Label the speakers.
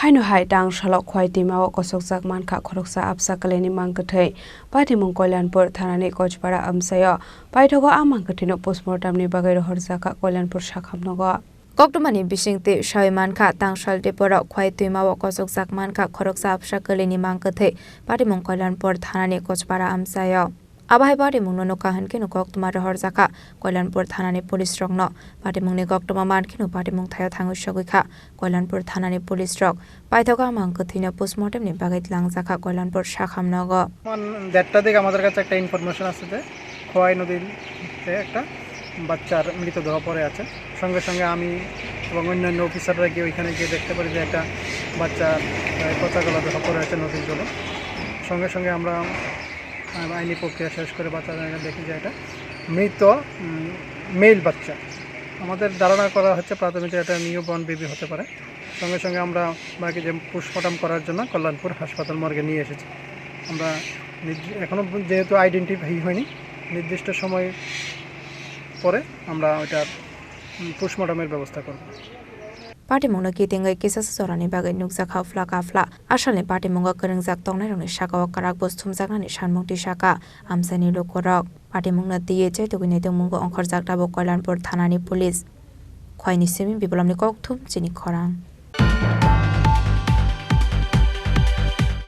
Speaker 1: Haino hai Tangsalo Khowai Twima Kochokjak Mankha Khoroksa Absakwlwini Mangkwthwi Patimung Kalyanpur Thanani Kochpara Amsayo Paithogo a Mangkwthwino postmortem ni bagai rohorjaka Kalyanpur sakhamnogo Koktomani bisingti Shai Mankha Tangsal Tripura Khowai Twima Kochokjak Mankha Khoroksa Absakwlwini Mangkwthwi Patimung Kalyanpur Thanani Kochpara Amsayo Abai Patimung no kahan kinu koktoma rohorjaka Kalyanpur Thanani police rokno Patimungni koktoma mankinu Patimung thayo thangu sogika Kalyanpur Thanani police rok Paithoga Mangkwthwino postmortem ni bagai langjaka Kalyanpur sakhamnogo
Speaker 2: দেড়টা দিকে আমাদের কাছে একটা information আছে যে খোয়াই নদীতে একটা বাচ্চার মৃতদেহ পড়ে আছে সঙ্গে সঙ্গে আমি এবং অন্যান্য অফিসাররা গিয়ে ওইখানে গিয়ে দেখতে পারি যে একটা বাচ্চার পচা গলা দেহ পড়ে আছে নদীর জলে সঙ্গে সঙ্গে আমরা আইনি প্রক্রিয়া শেষ করে বাচ্চাদের দেখি যে এটা মৃত মেল বাচ্চা আমাদের ধারণা করা হচ্ছে প্রাথমিক একটা নিউবর্ন বেবি হতে পারে সঙ্গে সঙ্গে আমরা বাকি যে পোস্টমর্টম করার জন্য কল্যাণপুর হাসপাতাল মর্গে নিয়ে এসেছি আমরা এখনো যেহেতু আইডেন্টিফাই হয়নি নির্দিষ্ট সময় পরে আমরা ওইটার পোস্টমর্টমের ব্যবস্থা করব
Speaker 1: Patimungno kitingai kisas sorani bagai nukjak hafla kafla asalni patimungo krengjak tongnai saka karak bosthumjaknani sanmukti saka amsani lokorok patimungno tiye chaitogini tongmungo ongkhorjak tabo Kalyanpur Thanani police Khowai ni simi biplomni kokthum Chini Khorang